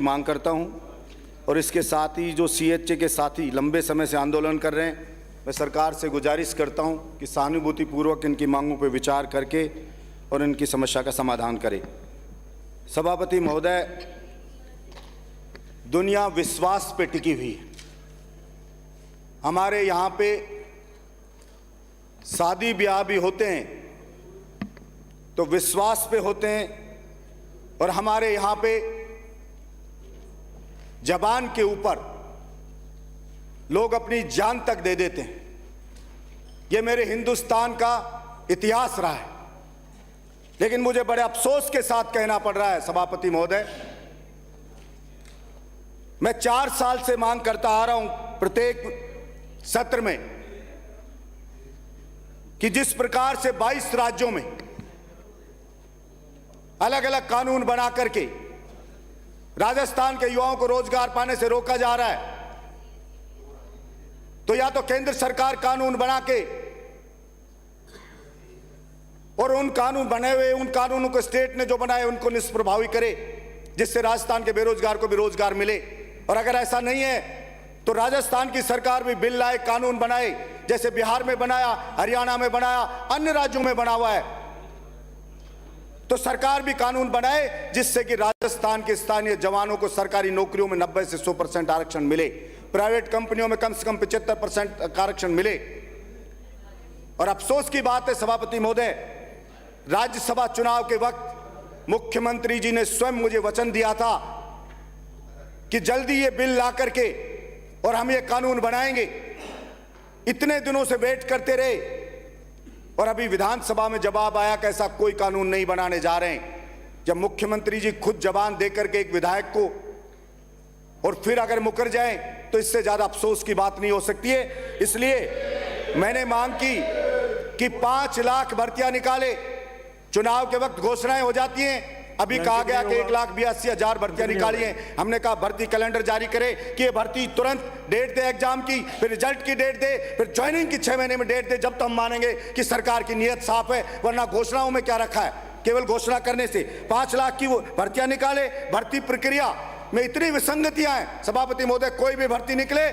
मांग करता हूं और इसके साथ ही जो सीएचए के साथी लंबे समय से आंदोलन कर रहे हैं, मैं सरकार से गुजारिश करता हूं कि सहानुभूतिपूर्वक इनकी मांगों पर विचार करके और इनकी समस्या का समाधान करें। सभापति महोदय, दुनिया विश्वास पे टिकी हुई है। हमारे यहाँ पे शादी ब्याह भी होते हैं तो विश्वास पे होते हैं, और हमारे यहाँ पे जबान के ऊपर लोग अपनी जान तक दे देते हैं। ये मेरे हिंदुस्तान का इतिहास रहा है। लेकिन मुझे बड़े अफसोस के साथ कहना पड़ रहा है सभापति महोदय, मैं 4 साल से मांग करता आ रहा हूं प्रत्येक सत्र में कि जिस प्रकार से 22 राज्यों में अलग अलग कानून बना करके राजस्थान के युवाओं को रोजगार पाने से रोका जा रहा है, तो या तो केंद्र सरकार कानून बना के और उन कानून बने हुए उन कानूनों को स्टेट ने जो बनाए उनको निष्प्रभावी करे, जिससे राजस्थान के बेरोजगार को भी रोजगार मिले। और अगर ऐसा नहीं है तो राजस्थान की सरकार भी बिल लाए, कानून बनाए, जैसे बिहार में बनाया, हरियाणा में बनाया, अन्य राज्यों में बना हुआ है, तो सरकार भी कानून बनाए जिससे कि राजस्थान के स्थानीय जवानों को सरकारी नौकरियों में 90 से 100% आरक्षण मिले, प्राइवेट कंपनियों में कम से कम 75% आरक्षण मिले। और अफसोस की बात है सभापति महोदय, राज्यसभा चुनाव के वक्त मुख्यमंत्री जी ने स्वयं मुझे वचन दिया था कि जल्दी ये बिल ला करके और हम ये कानून बनाएंगे। इतने दिनों से वेट करते रहे और अभी विधानसभा में जवाब आया कि ऐसा कोई कानून नहीं बनाने जा रहे हैं। जब मुख्यमंत्री जी खुद जबान देकर के एक विधायक को और फिर अगर मुकर जाए तो इससे ज्यादा अफसोस की बात नहीं हो सकती है। इसलिए मैंने मांग की कि 5 लाख भर्तियां निकाले। चुनाव के वक्त घोषणाएं हो जाती हैं, अभी कहा गया कि 1,82,000 भर्तियां निकाली हैं। हमने कहा भर्ती कैलेंडर जारी करे कि ये भर्ती तुरंत डेट दे एग्जाम की, फिर रिजल्ट की डेट दे, फिर ज्वाइनिंग की 6 महीने में डेट दे, जब तो हम मानेंगे कि सरकार की नीयत साफ है। वरना घोषणाओं में क्या रखा है, केवल घोषणा करने से 5 लाख की वो भर्तियां निकाले। भर्ती प्रक्रिया में इतनी विसंगतियां हैं सभापति महोदय, कोई भी भर्ती निकले,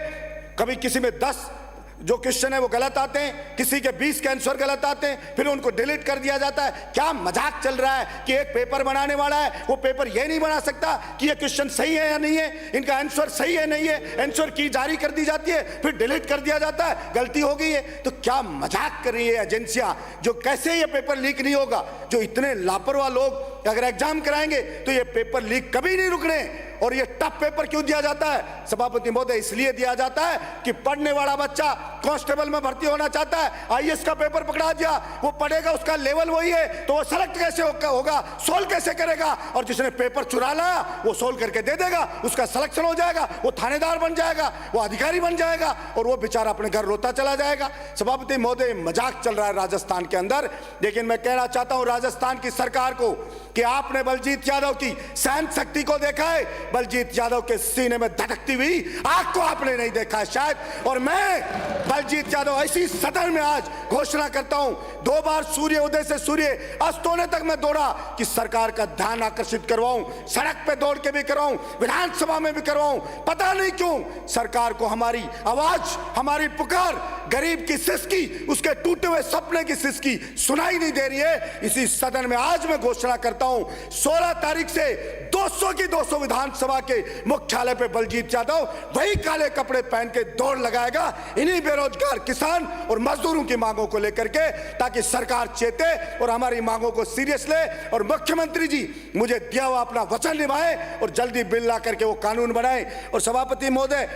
कभी किसी में 10 जो क्वेश्चन है वो गलत आते हैं, किसी के 20 के आंसर गलत आते हैं, फिर उनको डिलीट कर दिया जाता है। क्या मजाक चल रहा है कि एक पेपर बनाने वाला है वो पेपर ये नहीं बना सकता कि ये क्वेश्चन सही है या नहीं है, इनका आंसर सही है नहीं है, आंसर की जारी कर दी जाती है, फिर डिलीट कर दिया जाता है, गलती हो गई है। तो क्या मजाक कर रही है एजेंसियां, जो कैसे ये पेपर लीक नहीं होगा। जो इतने लापरवाह लोग अगर एग्जाम कराएंगे तो ये पेपर लीक कभी नहीं रुकने। और ये टफ पेपर क्यों दिया जाता है सभापति महोदय, इसलिए दिया जाता है कि पढ़ने वाला बच्चा कांस्टेबल में भर्ती होना चाहता है, आईएएस का पेपर पकड़ा दिया, वो पढ़ेगा, उसका लेवल वही है, तो वो सेलेक्ट कैसे होगा, सोल्व कैसे करेगा। और जिसने पेपर चुरा लाया वो सोल्व करके दे देगा, उसका सिलेक्शन हो जाएगा, वो थानेदार बन जाएगा, वो अधिकारी बन जाएगा, और वो बेचारा अपने घर रोता चला जाएगा। सभापति महोदय, मजाक चल रहा है राजस्थान के अंदर। लेकिन मैं कहना चाहता हूं राजस्थान की सरकार को कि आपने बलजीत यादव की सहन शक्ति को देखा है, बलजीत यादव के सीने में धड़कती हुई आग को आपने नहीं देखा है शायद। और मैं बलजीत यादव ऐसी सदन में आज घोषणा करता हूं, 2 बार सूर्य उदय से सूर्य अस्त होने तक मैं दौड़ा कि सरकार का ध्यान आकर्षित करवाऊं, सड़क पे दौड़ के भी करवाऊं, विधानसभा में भी करवाऊं। पता नहीं क्यों सरकार को हमारी आवाज, हमारी पुकार, गरीब की सिसकी, उसके टूटे हुए सपने की सिसकी सुनाई नहीं दे रही है। इसी सदन में आज मैं घोषणा करता हूं 16 तारीख से 200 की 200 विधानसभा के मुख्यालय पे बलजीत यादव वही काले कपड़े पहन के दौड़ लगाएगा इन्हीं बेरोजगार किसान और मजदूरों की मांगों को लेकर के, ताकि सरकार चेते और हमारी मांगों को सीरियस ले और मुख्यमंत्री जी मुझे दिया हुआ अपना वचन निभाए और जल्दी बिल ला करके वो कानून बनाए। और सभापति महोदय,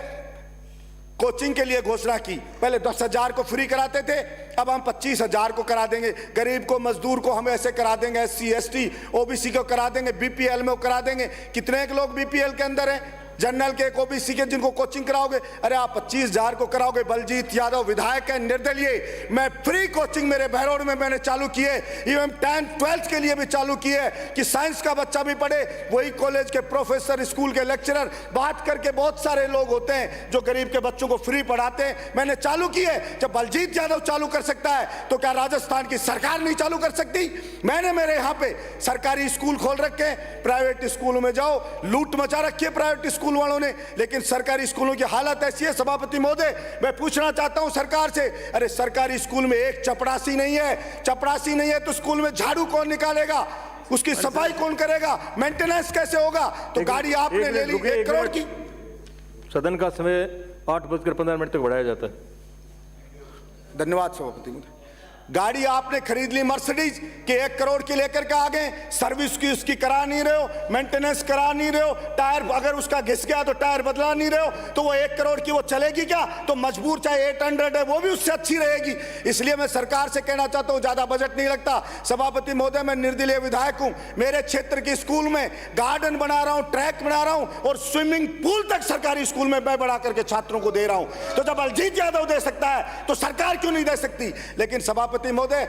कोचिंग के लिए घोषणा की, पहले 10,000 को फ्री कराते थे, अब हम 25,000 को करा देंगे। गरीब को, मजदूर को हम ऐसे करा देंगे, SC ST OBC को करा देंगे, BPL में करा देंगे। कितने लोग BPL के अंदर हैं जनरल के, ओबीसी के जिनको कोचिंग कराओगे, अरे आप 25,000 को कराओगे। बलजीत यादव विधायक है निर्दलीय, मैं फ्री कोचिंग मेरे बहरौड़ में मैंने चालू की है, इवन 10th 12th के लिए भी चालू की है कि साइंस का बच्चा भी पढ़े। वही कॉलेज के प्रोफेसर, स्कूल के लेक्चरर, बात करके बहुत सारे लोग होते हैं जो गरीब के बच्चों को फ्री पढ़ाते हैं, मैंने चालू की है। जब बलजीत यादव चालू कर सकता है तो क्या राजस्थान की सरकार नहीं चालू कर सकती? मैंने मेरे यहाँ पे सरकारी स्कूल खोल रखे हैं, प्राइवेट स्कूलों में जाओ, लूट मचा रखी है प्राइवेट स्कूल वालों ने, लेकिन सरकारी स्कूलों की हालत ऐसी है। सभापति महोदय, मैं पूछना चाहता हूं सरकार से, अरे सरकारी स्कूल में एक चपरासी नहीं है, चपरासी नहीं है तो स्कूल में झाड़ू कौन निकालेगा, उसकी सफाई कौन करेगा, मेंटेनेंस कैसे होगा? तो गाड़ी आपने ले ली 1 करोड़ की। सदन का समय 8:15 तक बढ़ाया जाता है। धन्यवाद सभापति महोदय। गाड़ी आपने खरीद ली मर्सिडीज के 1 करोड़ की लेकर के आ गए, सर्विस की उसकी करा नहीं रहे हो, मेंटेनेंस करा नहीं रहे हो, टायर अगर उसका घिस गया तो टायर बदला नहीं रहे हो, तो वो 1 करोड़ की वो चलेगी क्या? तो मजबूर चाहे 800 है वो भी उससे अच्छी रहेगी। इसलिए मैं सरकार से कहना चाहता हूं, ज्यादा बजट नहीं लगता। सभापति महोदय, मैं निर्दलीय विधायक हूं, मेरे क्षेत्र के स्कूल में गार्डन बना रहा हूं, ट्रैक बना रहा हूं और स्विमिंग पूल तक सरकारी स्कूल में मैं बना करके छात्रों को दे रहा हूं। तो जब बलजीत यादव दे सकता है तो सरकार क्यों नहीं दे सकती? लेकिन सभापति महोदय,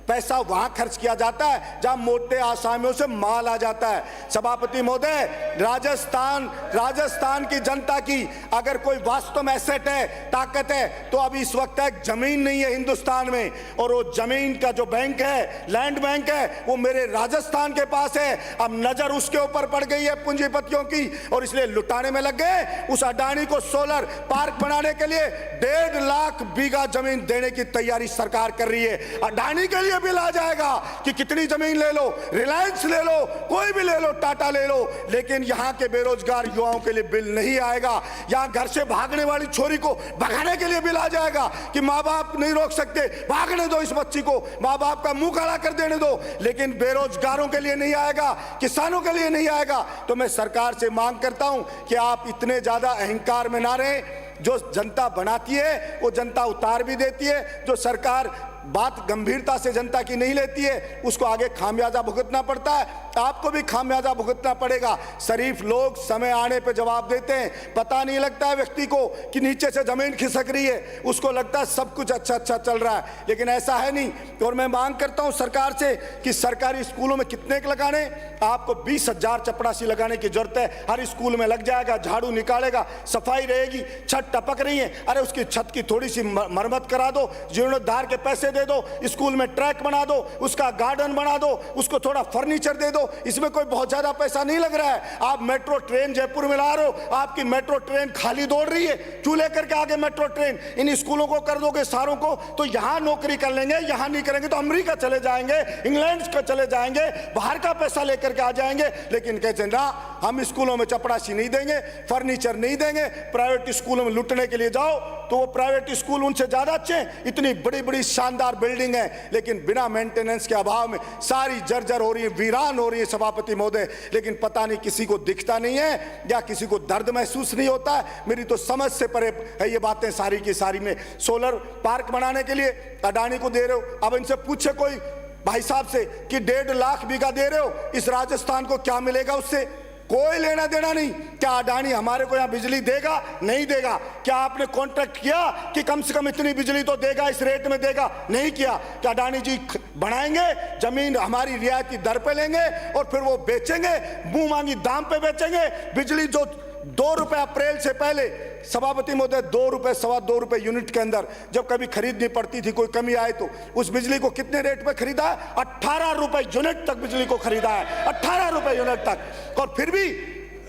पैसा वहां खर्च किया जाता है जहां मोटे आसामियों से माल आ जाता है। सभापति महोदय, राजस्थान की जनता की अगर कोई वास्तव में एसेट है, ताकत है, तो अभी इस वक्त एक जमीन नहीं है हिंदुस्तान में, और वो जमीन का जो बैंक है, लैंड बैंक है, वो मेरे राजस्थान के पास है। अब नजर उसके ऊपर पड़ गई है पूंजीपतियों की, और इसलिए लुटाने में लग गए। उस अडानी को सोलर पार्क बनाने के लिए 1.5 लाख बीघा जमीन देने की तैयारी सरकार कर रही है। अडानी के लिए बिल आ जाएगा कि कितनी जमीन ले लो, रिलायंस ले लो, कोई भी ले लो, टाटा ले लो, लेकिन यहां के बेरोजगार युवाओं के लिए बिल नहीं आएगा। यहां घर से भागने वाली छोरी को भगाने के लिए बिल आ जाएगा कि माँ बाप नहीं रोक सकते, भागने दो इस बच्ची को, माँ बाप का मुंह काला कर देने दो, लेकिन बेरोजगारों के लिए नहीं आएगा, किसानों के लिए नहीं आएगा। तो मैं सरकार से मांग करता हूं कि आप इतने ज्यादा अहंकार में ना रहें। जो जनता बनाती है वो जनता उतार भी देती है, जो सरकार बात गंभीरता से जनता की नहीं लेती है उसको आगे खामियाजा भुगतना पड़ता है। आपको भी खामियाजा भुगतना पड़ेगा। शरीफ लोग समय आने पे जवाब देते हैं, पता नहीं लगता है व्यक्ति को कि नीचे से जमीन खिसक रही है, उसको लगता है सब कुछ अच्छा अच्छा चल रहा है, लेकिन ऐसा है नहीं। और मैं मांग करता हूं सरकार से कि सरकारी स्कूलों में कितने लगाने, आपको 20,000 चपरासी लगाने की जरूरत है। हर स्कूल में लग जाएगा, झाड़ू निकालेगा, सफाई रहेगी। छत टपक रही है, अरे उसकी छत की थोड़ी सी मरम्मत करा दो, जीर्णोद्धार के पैसे दे दो, स्कूल में ट्रैक बना दो, उसका गार्डन बना दो, उसको थोड़ा फर्नीचर दे दो। इसमें कोई बहुत ज्यादा पैसा नहीं लग रहा है। आप मेट्रो ट्रेन जयपुर में ला रहे हो, आपकी मेट्रो ट्रेन खाली दौड़ रही है, क्यों लेकर के आगे मेट्रो ट्रेन? इन स्कूलों को कर दोगे सारों को, तो यहां नौकरी कर लेंगे, यहां नहीं करेंगे तो अमेरिका चले जाएंगे, इंग्लैंड का चले जाएंगे, बाहर का पैसा लेकर के आ जाएंगे। लेकिन कहते ना, हम स्कूलों में चपरासी नहीं देंगे, फर्नीचर नहीं देंगे। प्राइवेट स्कूलों में लुटने के लिए जाओ तो वो प्राइवेट स्कूल उनसे ज्यादा अच्छे हैं। इतनी बड़ी बड़ी शानदार बिल्डिंग है, लेकिन बिना मेंटेनेंस के अभाव में सारी जर्जर हो रही है, वीरान हो रही है सभापति महोदय। लेकिन पता नहीं किसी को दिखता नहीं है या किसी को दर्द महसूस नहीं होता है। मेरी तो समझ से परे है ये बातें सारी की सारी। में सोलर पार्क बनाने के लिए अडानी को दे रहे हो, अब इनसे पूछे कोई भाई साहब से कि 1.5 लाख बीघा दे रहे हो, इस राजस्थान को क्या मिलेगा उससे? कोई लेना देना नहीं। क्या अडानी हमारे को यहां बिजली देगा? नहीं देगा। क्या आपने कॉन्ट्रैक्ट किया कि कम से कम इतनी बिजली तो देगा, इस रेट में देगा? नहीं किया। क्या अडानी जी बनाएंगे, जमीन हमारी रियायती दर पे लेंगे और फिर वो बेचेंगे, मुंह मांगी दाम पे बेचेंगे? बिजली जो 2 रुपए अप्रैल से पहले सभापति महोदय 2 रुपए, 2.25 रुपए यूनिट के अंदर जब कभी खरीदनी पड़ती थी, कोई कमी आए तो उस बिजली को कितने रेट पे खरीदा है? 18 रुपए यूनिट तक बिजली को खरीदा है, 18 रुपए यूनिट तक। और फिर भी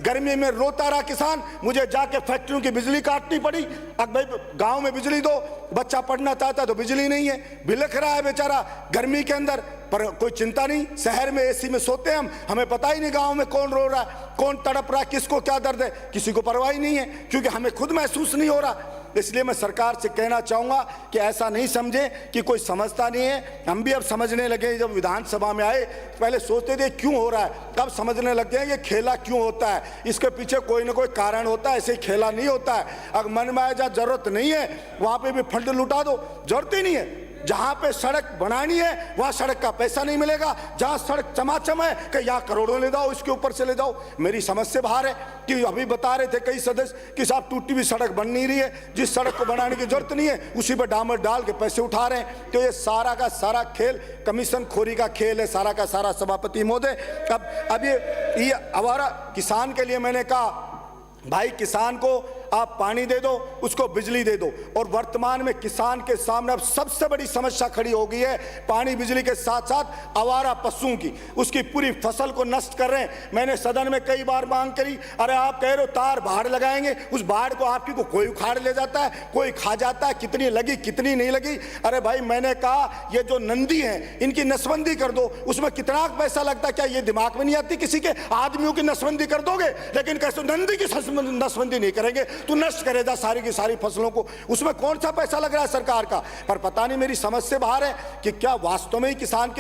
गर्मी में रोता रहा किसान, मुझे जाके फैक्ट्रियों की बिजली काटनी पड़ी। अब भाई गांव में बिजली दो, बच्चा पढ़ना चाहता है तो बिजली नहीं है, बिलख रहा है बेचारा गर्मी के अंदर, पर कोई चिंता नहीं। शहर में एसी में सोते हैं हम, हमें पता ही नहीं गांव में कौन रो रहा है, कौन तड़प रहा है, किसको क्या दर्द है, किसी को परवाह ही नहीं है, क्योंकि हमें खुद महसूस नहीं हो रहा। इसलिए मैं सरकार से कहना चाहूंगा कि ऐसा नहीं समझे कि कोई समझता नहीं है। हम भी अब समझने लगे, जब विधानसभा में आए पहले सोचते थे क्यों हो रहा है, अब समझने लग गए कि खेला क्यों होता है, इसके पीछे कोई ना कोई कारण होता है, ऐसे ही खेला नहीं होता है। अगर मन में आए जहाँ जरूरत नहीं है वहां पे भी फंड लुटा दो, जरूरत ही नहीं है। जहां पे सड़क बनानी है वहां सड़क का पैसा नहीं मिलेगा, जहां सड़क चमाचम है कि यहाँ करोड़ों ले जाओ, इसके ऊपर से ले जाओ। मेरी समझ से बाहर है कि अभी बता रहे थे कई सदस्य कि साहब टूटी हुई सड़क बन नहीं रही है, जिस सड़क को बनाने की जरूरत नहीं है उसी पर डामर डाल के पैसे उठा रहे हैं। तो ये सारा का सारा खेल कमीशन खोरी का खेल है, सारा का सारा। सभापति महोदय, अब ये आवारा किसान के लिए मैंने कहा भाई किसान को आप पानी दे दो, उसको बिजली दे दो। और वर्तमान में किसान के सामने अब सबसे बड़ी समस्या खड़ी हो गई है पानी बिजली के साथ साथ आवारा पशुओं की, उसकी पूरी फसल को नष्ट कर रहे हैं। मैंने सदन में कई बार मांग करी, अरे आप कह रहे हो तार बाढ़ लगाएंगे, उस बाढ़ को आपकी को कोई उखाड़ ले जाता है, कोई खा जाता है, कितनी लगी कितनी नहीं लगी। अरे भाई मैंने कहा ये जो नंदी हैं इनकी नसबंदी कर दो, उसमें कितना पैसा लगता है, क्या ये दिमाग में नहीं आती किसी के? आदमियों की नसबंदी कर दोगे लेकिन कैसे नंदी की नसबंदी नहीं करेंगे, तू नष्ट करेगा सारी की सारी फसलों को, उसमें कौन सा पैसा लग रहा है सरकार का? पर पता नहीं मेरी समझ से बाहर है कि क्या वास्तव में ही किसान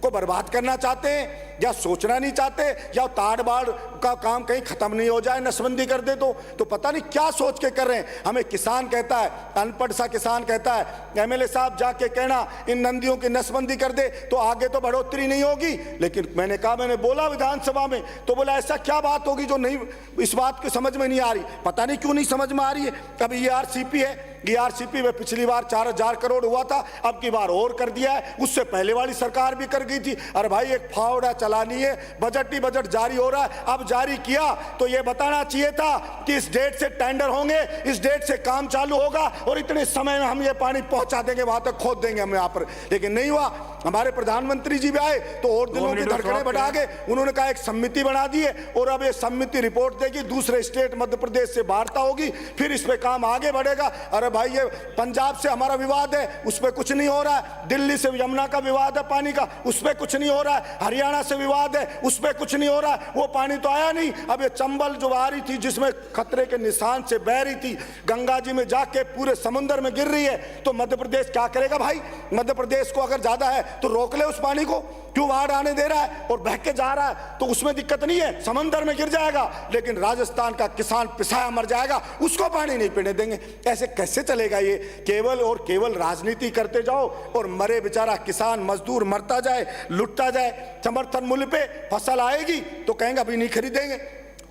को बर्बाद करना चाहते हैं या सोचना नहीं चाहते, या ताड़ बाड़ का काम कहीं खत्म नहीं हो जाए, नसबंदी कर दे तो पता नहीं क्या सोच के कर रहे हैं। हमें किसान कहता है, अनपढ़ सा किसान कहता है एमएलए साहब जाके कहना इन नंदियों की नसबंदी कर दे तो आगे तो बढ़ोतरी नहीं होगी। लेकिन मैंने कहा, मैंने बोला विधानसभा में तो बोला ऐसा क्या बात होगी जो नहीं, इस बात की समझ में नहीं आ रही। पता नहीं क्यों नहीं समझ में आ रही है। अब ERCP है, ERCP में पिछली बार 4000 करोड़ हुआ था, अब की बार और कर दिया है, उससे पहले वाली सरकार भी कर गई थी। अरे भाई एक फावड़ा चलानी है, बजट ही बजट जारी हो रहा है, अब जारी किया तो ये बताना चाहिए था कि इस डेट से टेंडर होंगे, इस डेट से काम चालू होगा और इतने समय में हम ये पानी पहुंचा देंगे, वहां तक खोद देंगे हम यहाँ पर। लेकिन नहीं हुआ। हमारे प्रधानमंत्री जी भी आए तो और दिलों की धड़कनें बढ़ा गए, उन्होंने कहा एक समिति बना दी है और अब ये समिति रिपोर्ट देगी, दूसरे स्टेट मध्य प्रदेश से वार्ता होगी, फिर इस पे काम आगे बढ़ेगा। अरे भाई ये पंजाब से हमारा विवाद है, उस पर कुछ नहीं हो रहा है, दिल्ली से यमुना का विवाद है पानी का, उस पर कुछ नहीं हो रहा है, हरियाणा से विवाद है, उस पर कुछ नहीं हो रहा है, वो पानी तो आया नहीं। अब ये चंबल जो आ रही थी जिसमें खतरे के निशान से बह रही थी, गंगा जी में जाके पूरे समुद्र में गिर रही है, तो मध्य प्रदेश क्या करेगा भाई? मध्य प्रदेश को अगर ज्यादा है तो रोक ले उस पानी को, क्यों बाढ़ आने दे रहा है? और बह के जा रहा है तो उसमें दिक्कत नहीं है, समंदर में गिर जाएगा, लेकिन राजस्थान का किसान पिसाया मर जाएगा, उसको पानी नहीं पीने देंगे। ऐसे कैसे चलेगा? ये केवल और केवल राजनीति करते जाओ और मरे बेचारा किसान मजदूर मरता जाए, लुटता जाए। समर्थन मूल्य पे फसल आएगी तो कहेंगे अभी नहीं खरीदेंगे,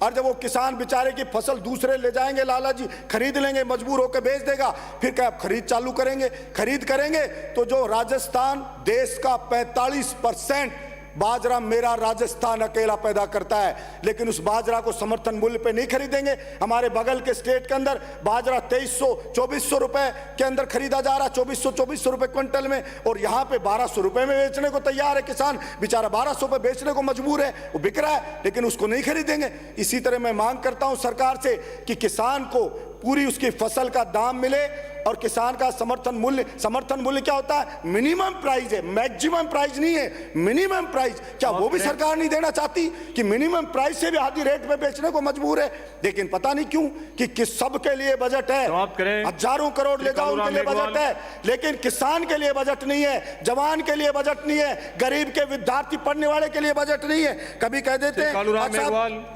और जब वो किसान बेचारे की फसल दूसरे ले जाएंगे, लाला जी खरीद लेंगे, मजबूर होकर बेच देगा, फिर क्या खरीद चालू करेंगे? खरीद करेंगे तो जो राजस्थान देश का 45% बाजरा मेरा राजस्थान अकेला पैदा करता है, लेकिन उस बाजरा को समर्थन मूल्य पे नहीं खरीदेंगे। हमारे बगल के स्टेट के अंदर बाजरा 2300-2400 रुपए के अंदर खरीदा जा रहा, 2400 रुपए क्विंटल में, और यहाँ पे 1200 रुपए में बेचने को तैयार है किसान, बेचारा 1200 पे बेचने को मजबूर है, वो बिक रहा है लेकिन उसको नहीं खरीदेंगे। इसी तरह मैं मांग करता हूं सरकार से कि किसान को पूरी उसकी फसल का दाम मिले और किसान का समर्थन मूल्य क्या होता है? मिनिमम प्राइस है, मैक्सिमम प्राइस नहीं है, मिनिमम प्राइस। क्या वो भी सरकार नहीं देना चाहती कि मिनिमम प्राइस से भी आधी रेट पे बेचने को मजबूर है? लेकिन पता नहीं क्यों कि किस सब के लिए बजट है, हजारों करोड़ ले जाओ उनके लिए बजट है, लेकिन किसान के लिए बजट नहीं है, जवान के लिए बजट नहीं है, गरीब के विद्यार्थी पढ़ने वाले के लिए बजट नहीं है। कभी कह देते हैं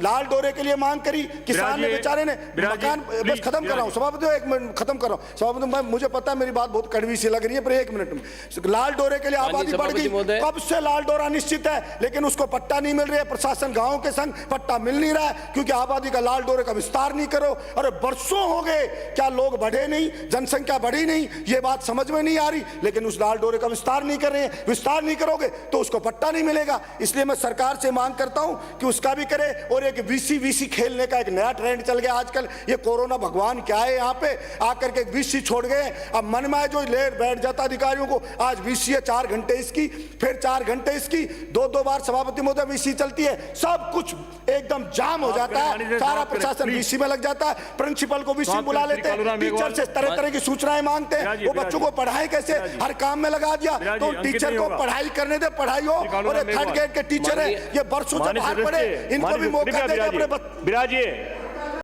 लाल डोरे के लिए मांग करी, किसान ने बेचारे ने मकान, बस खत्म कर रहा हूं सभापति, एक मिनट खत्म कर रहा हूं सभापति, मुझे पता है मेरी बात बहुत कड़वी सी लग रही है पर एक मिनट में। लाल डोरे के लिए आबादी बढ़ गई, कब से लाल डोरा निश्चित है, लेकिन उसको पट्टा नहीं मिल रहा है, प्रशासन गांव के संग पट्टा मिल नहीं रहा है क्योंकि आबादी का लाल डोरे का विस्तार नहीं करो। अरे बरसों हो गए, क्या लोग बढ़े नहीं, जनसंख्या बढ़ी नहीं, ये बात समझ में नहीं आ रही, लेकिन उस लाल डोरे का विस्तार नहीं कर रहे हैं। विस्तार नहीं करोगे तो उसको पट्टा नहीं मिलेगा। इसलिए मैं सरकार से मांग करता हूं कि उसका भी करे। और एक वीसी खेलने का एक नया ट्रेंड चल गया आजकल, ये कोरोना भगवान क्या है, यहाँ पे आकर के वीसी छोड़ गए। अब मन में जो ले बैठ जाता अधिकारियों को, आज वीसी है 4 घंटे इसकी, फिर 4 घंटे इसकी, 2 बार सभापति महोदय वीसी चलती है, सब कुछ एकदम जाम हो जाता है, सारा प्रशासन वीसी में लग जाता है, प्रिंसिपल को वीसी बुला लेते हैं, टीचर से तरह तरह की सूचनाएं मांगते हैं, वो बच्चों को पढ़ाई कैसे हर काम में लगा दिया, तो टीचर को पढ़ाई करने दे, पढ़ाई हो। और 3rd ग्रेड के टीचर है, ये बरसों से बाहर पड़े, इनको भी मौका दे अपने